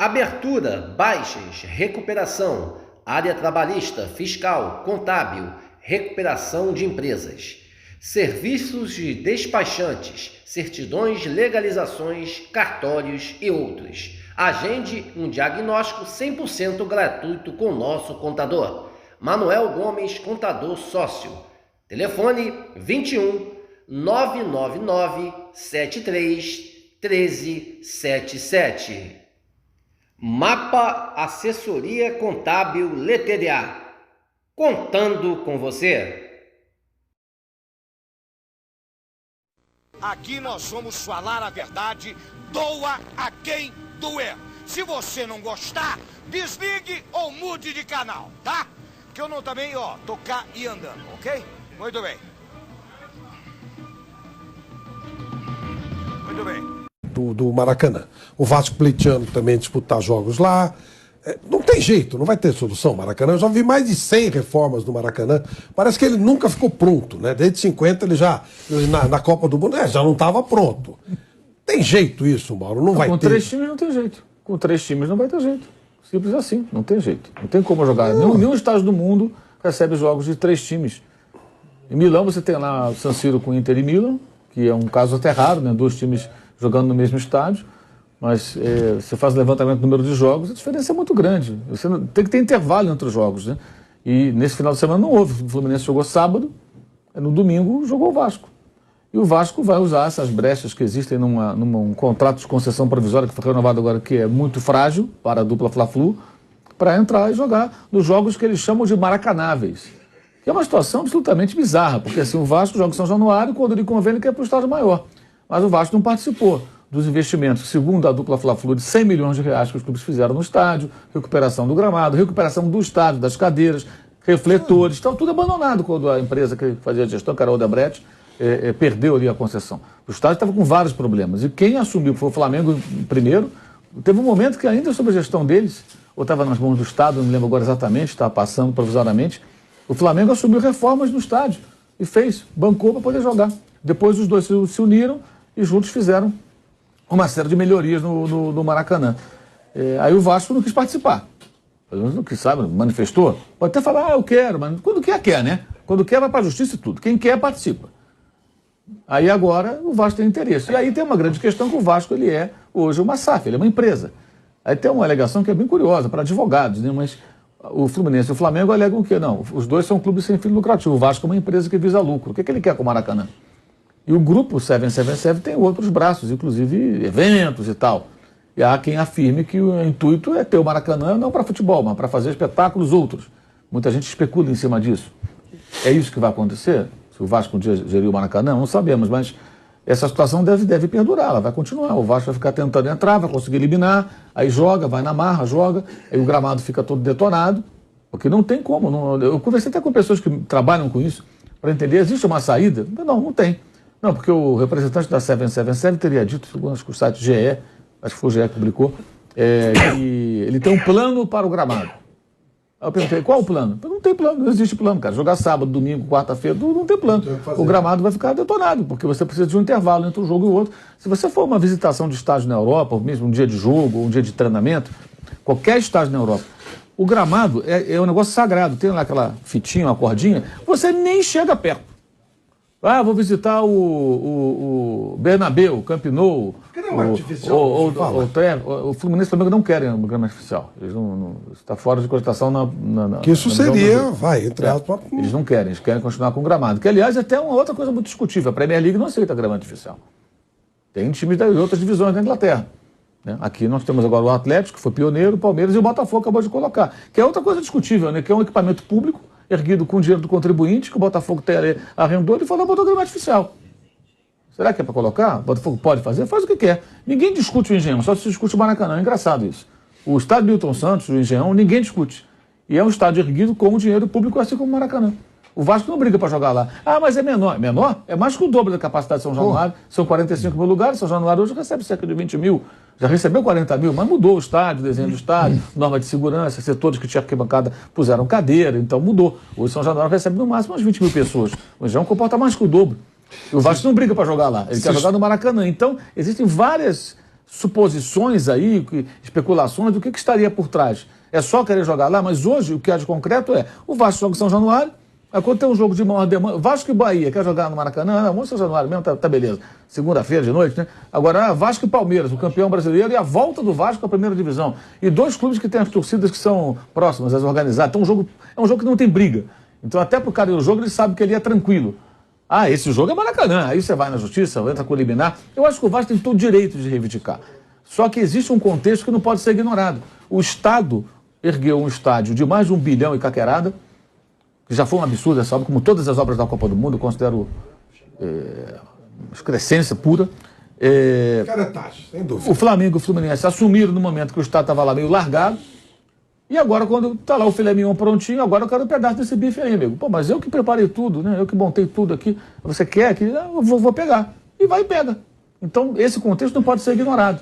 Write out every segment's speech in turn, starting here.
Abertura, baixas, recuperação, área trabalhista, fiscal, contábil, recuperação de empresas. Serviços de despachantes, certidões, legalizações, cartórios e outros. Agende um diagnóstico 100% gratuito com nosso contador. Manuel Gomes, contador sócio. Telefone 21 999 73 1377. Mapa Assessoria Contábil LTDA. Contando com você. Aqui nós vamos falar a verdade, doa a quem doer. Se você não gostar, desligue ou mude de canal, tá? Que eu não também, tocar e andando, ok? Muito bem. Muito bem. Do Maracanã. O Vasco pleiteando também disputar jogos lá. Não tem jeito, não vai ter solução Maracanã. Eu já vi mais de 100 reformas do Maracanã. Parece que ele nunca ficou pronto, né? Desde 50 ele já, na Copa do Mundo, já não estava pronto. Tem jeito isso, Mauro? Não vai ter. Com 3 times não tem jeito. Com 3 times não vai ter jeito. Simples assim, não tem jeito. Não tem como jogar. Nenhum estádio do mundo recebe jogos de 3 times. Em Milão você tem lá o San Siro com Inter e Milan, que é um caso até raro, né? 2 times jogando no mesmo estádio, mas você faz o levantamento do número de jogos, a diferença é muito grande. Você tem que ter intervalo entre os jogos, né? E nesse final de semana não houve. O Fluminense jogou sábado, no domingo jogou o Vasco. E o Vasco vai usar essas brechas que existem num contrato de concessão provisória que foi renovado agora, que é muito frágil para a dupla Fla-Flu, para entrar e jogar nos jogos que eles chamam de maracanáveis. Que é uma situação absolutamente bizarra, porque assim, o Vasco joga em São Januário quando ele convém que é para o estádio maior. Mas o Vasco não participou dos investimentos, segundo a dupla Fla-Flu, de 100 milhões de reais que os clubes fizeram no estádio, recuperação do gramado, recuperação do estádio, das cadeiras, refletores, então tudo abandonado quando a empresa que fazia a gestão, que era a Odebrecht, perdeu ali a concessão. O estádio estava com vários problemas, e quem assumiu, que foi o Flamengo primeiro, teve um momento que ainda sob a gestão deles, ou estava nas mãos do Estado, não me lembro agora exatamente, estava passando provisoriamente, o Flamengo assumiu reformas no estádio, e fez, bancou para poder jogar. Depois os dois se uniram, e juntos fizeram uma série de melhorias no Maracanã. Aí o Vasco não quis participar. Não quis, sabe, manifestou. Pode até falar, eu quero, mas quando quer, né? Quando quer vai para a justiça e tudo. Quem quer, participa. Aí agora o Vasco tem interesse. E aí tem uma grande questão que o Vasco ele é hoje uma SAF, ele é uma empresa. Aí tem uma alegação que é bem curiosa para advogados, né? Mas o Fluminense e o Flamengo alegam o quê? Não, os dois são clubes sem fim lucrativo. O Vasco é uma empresa que visa lucro. O que ele quer com o Maracanã? E o grupo 777 tem outros braços, inclusive eventos e tal. E há quem afirme que o intuito é ter o Maracanã não para futebol, mas para fazer espetáculos outros. Muita gente especula em cima disso. É isso que vai acontecer? Se o Vasco um dia gerir o Maracanã, não sabemos, mas essa situação deve perdurar, ela vai continuar. O Vasco vai ficar tentando entrar, vai conseguir eliminar, aí joga, vai na marra, joga, aí o gramado fica todo detonado, porque não tem como. Eu conversei até com pessoas que trabalham com isso, para entender, existe uma saída? Não tem. Não, porque o representante da 777 teria dito, acho que o site GE, acho que foi o GE que publicou, que ele tem um plano para o gramado. Aí eu perguntei, qual o plano? Não tem plano, não existe plano, cara. Jogar sábado, domingo, quarta-feira, não tem plano. O gramado vai ficar detonado, porque você precisa de um intervalo entre um jogo e o outro. Se você for uma visitação de estádio na Europa, ou mesmo um dia de jogo, ou um dia de treinamento, qualquer estádio na Europa, o gramado é um negócio sagrado. Tem lá aquela fitinha, uma cordinha, você nem chega perto. Vou visitar o Bernabéu, o Camp Nou, o Fluminense e o Flamengo não querem o grama artificial. Eles está fora de cogitação que isso seria, entre aspas. Eles não querem, eles querem continuar com o gramado. Que, aliás, é até uma outra coisa muito discutível. A Premier League não aceita grama artificial. Tem times das outras divisões da Inglaterra. Né? Aqui nós temos agora o Atlético, que foi pioneiro, o Palmeiras e o Botafogo acabou de colocar. Que é outra coisa discutível, né? Que é um equipamento público, erguido com o dinheiro do contribuinte, que o Botafogo arrendou e falou, botou grama artificial. Será que é para colocar? O Botafogo pode fazer? Faz o que quer. Ninguém discute o Engenhão, só se discute o Maracanã. É engraçado isso. O estádio Milton Santos, o Engenhão, ninguém discute. E é um estádio erguido com o dinheiro público, assim como o Maracanã. O Vasco não briga para jogar lá. Mas é menor. Menor? É mais que o dobro da capacidade de São Januário. São 45 mil lugares. São Januário hoje recebe cerca de 20 mil. Já recebeu 40 mil, mas mudou o estádio, o desenho do estádio, norma de segurança, setores que tinha arquibancada puseram cadeira, então mudou. Hoje São Januário recebe no máximo umas 20 mil pessoas. O Engenhão comporta mais que o dobro. E o Vasco não briga para jogar lá. Ele quer jogar no Maracanã. Então, existem várias suposições aí, especulações do que estaria por trás. É só querer jogar lá, mas hoje o que há de concreto é o Vasco joga em São Januário, aí quando tem um jogo de maior demanda, Vasco e Bahia, quer jogar no Maracanã, vamos São Januário mesmo, tá beleza. Segunda-feira de noite, né? Agora, Vasco e Palmeiras, o campeão brasileiro e a volta do Vasco à primeira divisão. E dois clubes que têm as torcidas que são próximas, as organizadas. Então, é um jogo que não tem briga. Então, até pro cara ir no jogo, ele sabe que ele é tranquilo. Ah, esse jogo é Maracanã. Aí você vai na justiça, entra com o liminar. Eu acho que o Vasco tem todo o direito de reivindicar. Só que existe um contexto que não pode ser ignorado. O Estado ergueu um estádio de mais de 1 bilhão e caquerada, que já foi um absurdo essa obra, como todas as obras da Copa do Mundo, eu considero excrescência pura. Caretagem, sem dúvida. O Flamengo e o Fluminense assumiram no momento que o Estado estava lá meio largado, e agora, quando está lá o filé mignon prontinho, agora eu quero um pedaço desse bife aí, amigo. Pô, mas eu que preparei tudo, né? Eu que montei tudo aqui. Você quer que eu vou pegar. E vai e pega. Então, esse contexto não pode ser ignorado.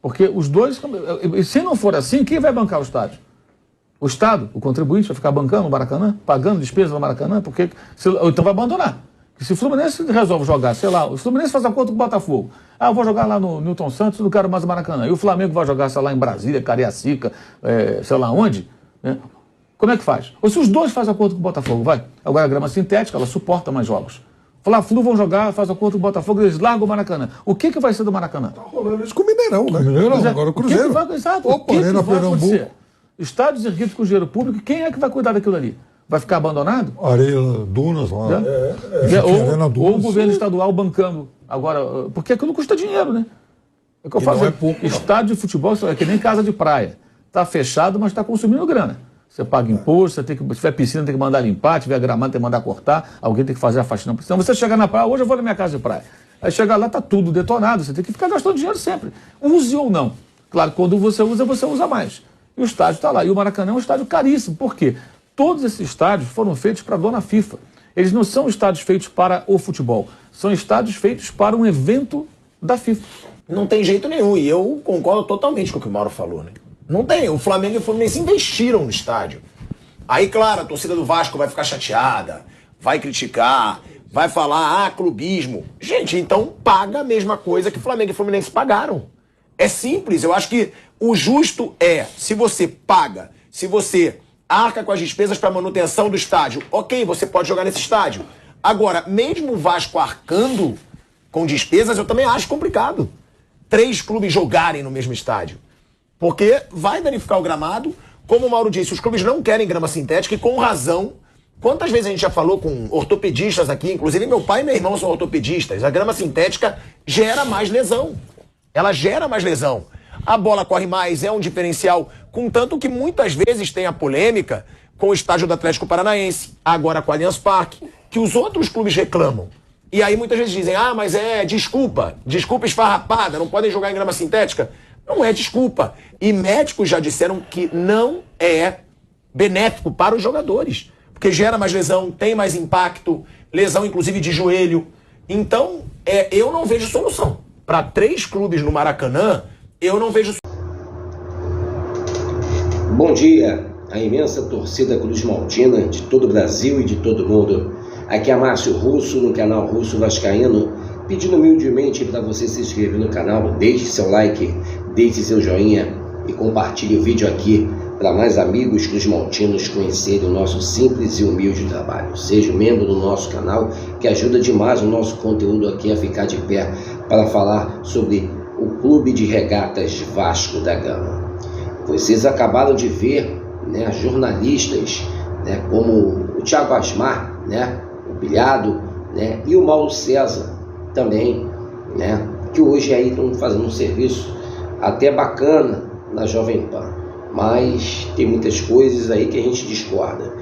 Porque os dois... Se não for assim, quem vai bancar o estádio? O Estado, o contribuinte, vai ficar bancando o Maracanã? Pagando despesas no Maracanã? Ou então vai abandonar. Porque se o Fluminense resolve jogar, sei lá, o Fluminense faz acordo com o Botafogo. Ah, eu vou jogar lá no Newton Santos, não quero mais o Maracanã. E o Flamengo vai jogar, sei lá, em Brasília, Cariacica, sei lá onde, né? Como é que faz? Ou se os dois fazem acordo com o Botafogo, vai. Agora a grama sintética, ela suporta mais jogos. Fla-Flu vão jogar, faz acordo com o Botafogo, eles largam o Maracanã. O que vai ser do Maracanã? Tá rolando isso com o Mineirão, né? Mineirão, agora o Cruzeiro. Exato. Opa, Arena Pernambuco. Estádios erguidos com dinheiro público, quem é que vai cuidar daquilo ali? Vai ficar abandonado? Areia, Dunas lá. Ou o governo estadual bancando. Agora, porque aquilo custa dinheiro, né? É o que eu falo. Não é pouco, estádio de futebol é que nem casa de praia. Está fechado, mas está consumindo grana. Você paga imposto, se tiver piscina, tem que mandar limpar, se tiver gramado, tem que mandar cortar, alguém tem que fazer a faxina. Então você chega na praia, hoje eu vou na minha casa de praia. Aí chega lá, está tudo detonado, você tem que ficar gastando dinheiro sempre. Use ou não. Claro, quando você usa mais. E o estádio está lá. E o Maracanã é um estádio caríssimo. Por quê? Todos esses estádios foram feitos para a dona FIFA. Eles não são estádios feitos para o futebol. São estádios feitos para um evento da FIFA. Não tem jeito nenhum. E eu concordo totalmente com o que o Mauro falou, né? Não tem. O Flamengo e o Fluminense investiram no estádio. Aí, claro, a torcida do Vasco vai ficar chateada, vai criticar, vai falar, clubismo. Gente, então paga a mesma coisa que Flamengo e Fluminense pagaram. É simples. Eu acho que o justo é, se você paga, se você arca com as despesas para manutenção do estádio, ok, você pode jogar nesse estádio. Agora, mesmo o Vasco arcando com despesas, eu também acho complicado 3 clubes jogarem no mesmo estádio. Porque vai danificar o gramado. Como o Mauro disse, os clubes não querem grama sintética e com razão. Quantas vezes a gente já falou com ortopedistas aqui, inclusive meu pai e meu irmão são ortopedistas, a grama sintética gera mais lesão. Ela gera mais lesão. A bola corre mais, é um diferencial, contanto que muitas vezes tem a polêmica com o estádio do Atlético Paranaense, agora com o Allianz Parque, que os outros clubes reclamam. E aí muitas vezes dizem, mas desculpa esfarrapada, não podem jogar em grama sintética. Não é desculpa. E médicos já disseram que não é benéfico para os jogadores, porque gera mais lesão, tem mais impacto, lesão inclusive de joelho. Então, eu não vejo solução. Para 3 clubes no Maracanã, eu não vejo. Bom dia, a imensa torcida Cruz Maltina de todo o Brasil e de todo mundo. Aqui é Márcio Russo, no canal Russo Vascaíno, pedindo humildemente para você se inscrever no canal, deixe seu like, deixe seu joinha e compartilhe o vídeo aqui para mais amigos cruzmaltinos conhecerem o nosso simples e humilde trabalho. Seja membro do nosso canal, que ajuda demais o nosso conteúdo aqui a ficar de pé para falar sobre o Clube de Regatas Vasco da Gama. Vocês acabaram de ver, né, jornalistas, né, como o Thiago Asmar, né, o Pilhado, né, e o Mauro César também, né, que hoje aí estão fazendo um serviço até bacana na Jovem Pan, mas tem muitas coisas aí que a gente discorda.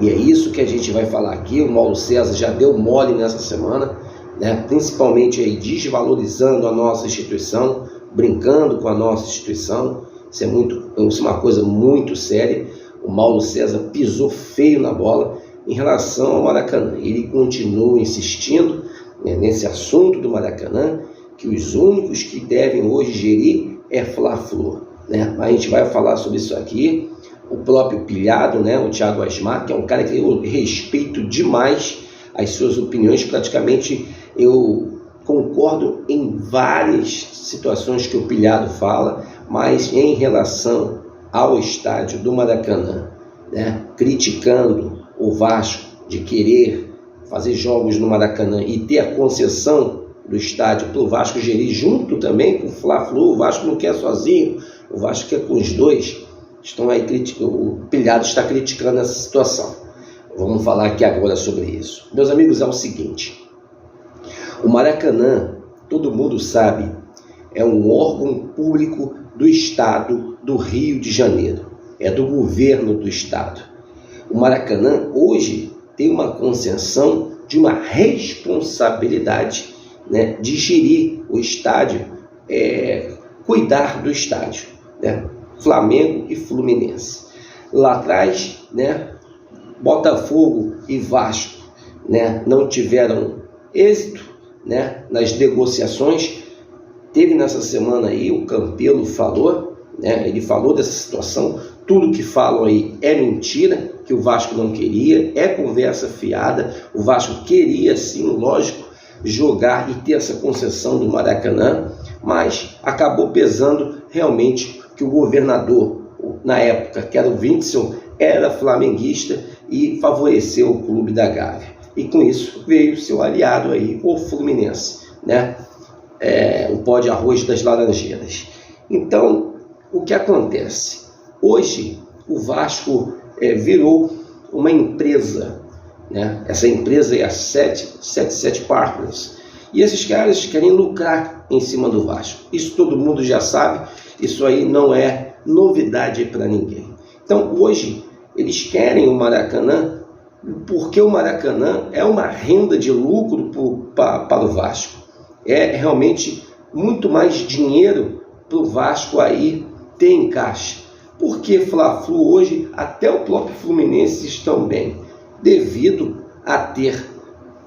E é isso que a gente vai falar aqui. O Mauro César já deu mole nessa semana, né, principalmente aí desvalorizando a nossa instituição, brincando com a nossa instituição. Isso é uma coisa muito séria. O Mauro César pisou feio na bola em relação ao Maracanã. Ele continua insistindo, né, nesse assunto do Maracanã, que os únicos que devem hoje gerir é Fla-Flu, né? A gente vai falar sobre isso aqui. O próprio Pilhado, né, o Thiago Asmar, que é um cara que eu respeito demais as suas opiniões. Praticamente eu concordo em várias situações que o Pilhado fala, mas em relação ao estádio do Maracanã, né, criticando o Vasco de querer fazer jogos no Maracanã e ter a concessão do estádio para o Vasco gerir junto também com o Fla-Flu. O Vasco não quer sozinho, o Vasco quer com os dois. Estão aí o Pilhado está criticando essa situação. Vamos falar aqui agora sobre isso. Meus amigos, é o seguinte: o Maracanã, todo mundo sabe, é um órgão público do Estado do Rio de Janeiro, é do governo do Estado. O Maracanã hoje tem uma concessão de uma responsabilidade, né, de gerir o estádio, cuidar do estádio, né? Flamengo e Fluminense. Lá atrás, né, Botafogo e Vasco, né, não tiveram êxito, né, nas negociações. Teve nessa semana aí, o Campelo falou, né, ele falou dessa situação. Tudo que falam aí é mentira, que o Vasco não queria, é conversa fiada. O Vasco queria sim, lógico, jogar e ter essa concessão do Maracanã, mas acabou pesando realmente que o governador, na época, que era o Witzel, era flamenguista e favoreceu o clube da Gávea. E com isso veio seu aliado aí, o Fluminense, né? O pó de arroz das Laranjeiras. Então, o que acontece? Hoje, o Vasco virou uma empresa, né? Essa empresa é a 77 Partners. E esses caras querem lucrar em cima do Vasco. Isso todo mundo já sabe, isso aí não é novidade para ninguém. Então, hoje, eles querem o Maracanã porque o Maracanã é uma renda de lucro para o Vasco. É realmente muito mais dinheiro para o Vasco aí ter em caixa. Porque Fla-Flu hoje, até o próprio Fluminense estão bem, devido a ter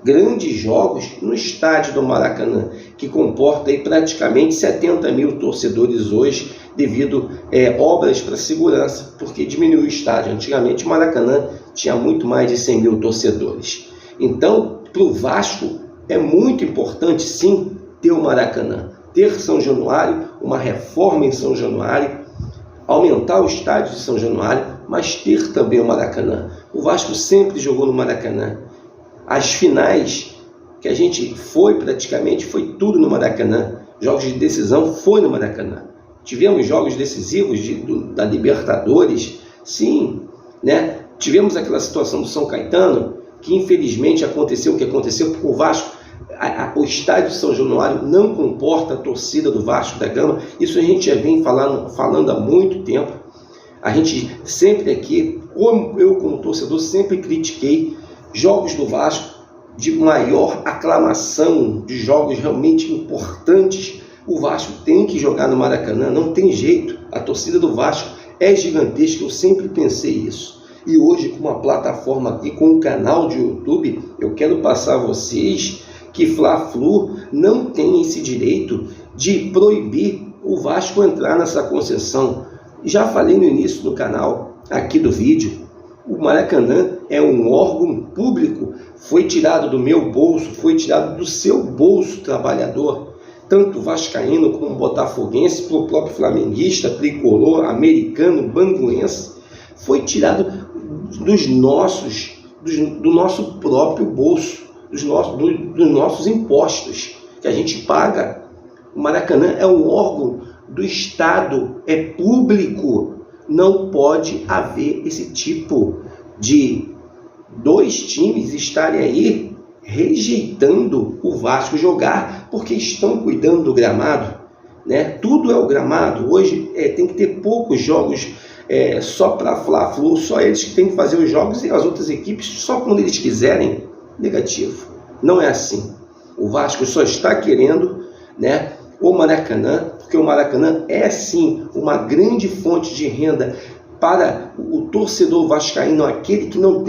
grandes jogos no estádio do Maracanã, que comporta aí praticamente 70 mil torcedores hoje, devido a obras para segurança, porque diminuiu o estádio. Antigamente o Maracanã tinha muito mais de 100 mil torcedores. Então, para o Vasco, é muito importante sim ter o Maracanã, ter São Januário, uma reforma em São Januário, aumentar o estádio de São Januário, mas ter também o Maracanã. O Vasco sempre jogou no Maracanã. As finais que a gente foi praticamente, foi tudo no Maracanã. Jogos de decisão foi no Maracanã. Tivemos jogos decisivos da Libertadores, sim, né? Tivemos aquela situação do São Caetano, que infelizmente aconteceu o que aconteceu, porque o Vasco, o estádio de São Januário não comporta a torcida do Vasco da Gama. Isso a gente já vem falando há muito tempo. A gente sempre aqui, como torcedor, sempre critiquei jogos do Vasco de maior aclamação, de jogos realmente importantes. O Vasco tem que jogar no Maracanã, não tem jeito. A torcida do Vasco é gigantesca, eu sempre pensei isso. E hoje, com uma plataforma aqui, com um canal de YouTube, eu quero passar a vocês que Fla-Flu não tem esse direito de proibir o Vasco entrar nessa concessão. Já falei no início do canal, aqui do vídeo, o Maracanã é um órgão público, foi tirado do meu bolso, foi tirado do seu bolso, trabalhador, tanto vascaíno como botafoguense, pro próprio flamenguista, tricolor, americano, banguense, foi tirado do nosso próprio bolso, dos nossos impostos que a gente paga. O Maracanã é um órgão do Estado, é público. Não pode haver esse tipo de dois times estarem aí rejeitando o Vasco jogar porque estão cuidando do gramado, né? Tudo é o gramado. Hoje tem que ter poucos jogos só para Fla-Flu, só eles que têm que fazer os jogos e as outras equipes só quando eles quiserem. Negativo. Não é assim. O Vasco só está querendo, né, o Maracanã, porque o Maracanã é sim uma grande fonte de renda para o torcedor vascaíno, aquele que não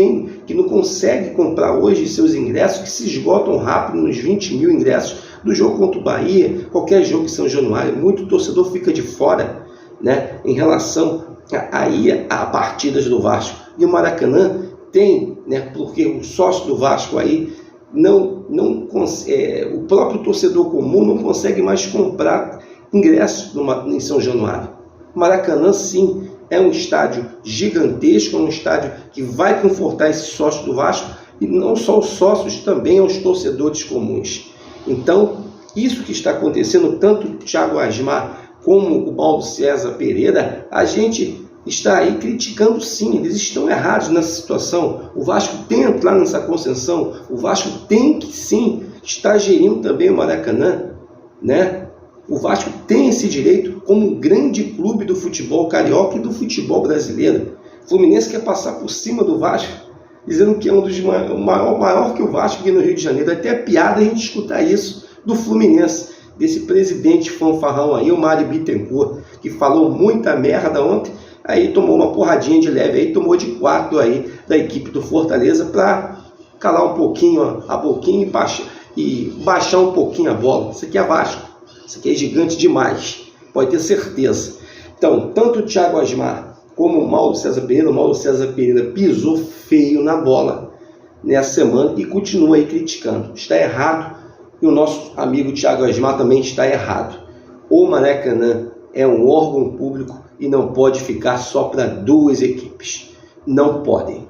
consegue comprar hoje seus ingressos, que se esgotam rápido nos 20 mil ingressos do jogo contra o Bahia, qualquer jogo em São Januário. Muito torcedor fica de fora, né, em relação a partidas do Vasco. E o Maracanã tem, né, porque o sócio do Vasco aí o próprio torcedor comum não consegue mais comprar ingressos em São Januário. Maracanã, sim, é um estádio gigantesco, é um estádio que vai confortar esses sócios do Vasco, e não só os sócios, também aos torcedores comuns. Então, isso que está acontecendo, tanto o Thiago Asmar como o Paulo César Pereira, a gente está aí criticando sim, eles estão errados nessa situação. O Vasco tem que entrar nessa concessão, o Vasco tem que sim estar gerindo também o Maracanã, né? O Vasco tem esse direito como um grande clube do futebol carioca e do futebol brasileiro. O Fluminense quer passar por cima do Vasco, dizendo que é um dos maior que o Vasco aqui no Rio de Janeiro. Até piada a gente escutar isso do Fluminense, desse presidente fanfarrão aí, o Mário Bittencourt, que falou muita merda ontem, aí tomou uma porradinha de leve, aí tomou de 4 aí da equipe do Fortaleza para calar um pouquinho a boquinha e baixar um pouquinho a bola. Isso aqui é Vasco, isso aqui é gigante demais, pode ter certeza. Então, tanto o Thiago Asmar como o Mauro César Pereira pisou feio na bola nessa semana e continua aí criticando. Está errado, e o nosso amigo Thiago Asmar também está errado. O Maracanã é um órgão público e não pode ficar só para 2 equipes. Não podem.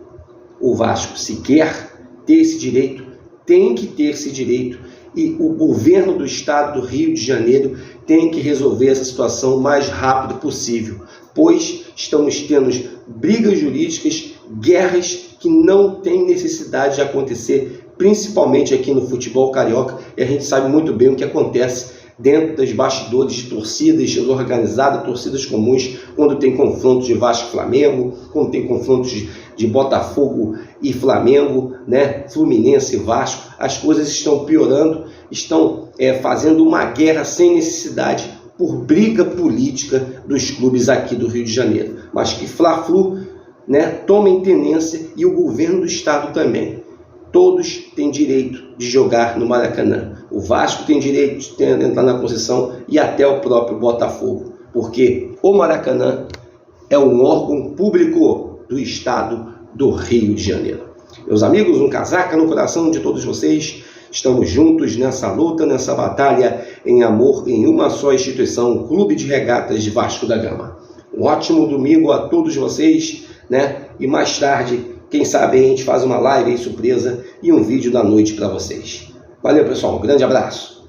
O Vasco, se quer ter esse direito, tem que ter esse direito, e o governo do estado do Rio de Janeiro tem que resolver essa situação o mais rápido possível, pois estamos tendo brigas jurídicas, guerras que não têm necessidade de acontecer, principalmente aqui no futebol carioca, e a gente sabe muito bem o que acontece dentro das bastidores de torcidas organizadas, torcidas comuns, quando tem confrontos de Vasco e Flamengo, quando tem confrontos de Botafogo e Flamengo, né? Fluminense e Vasco, as coisas estão piorando, estão fazendo uma guerra sem necessidade por briga política dos clubes aqui do Rio de Janeiro, mas que Fla-Flu, né, tomem tenência, e o governo do estado também. Todos têm direito de jogar no Maracanã. O Vasco tem direito de entrar na concessão, e até o próprio Botafogo, porque o Maracanã é um órgão público do estado do Rio de Janeiro. Meus amigos, um casaca no coração de todos vocês. Estamos juntos nessa luta, nessa batalha, em amor, em uma só instituição, o Clube de Regatas de Vasco da Gama. Um ótimo domingo a todos vocês, né? E mais tarde, quem sabe a gente faz uma live aí surpresa e um vídeo da noite para vocês. Valeu, pessoal. Um grande abraço.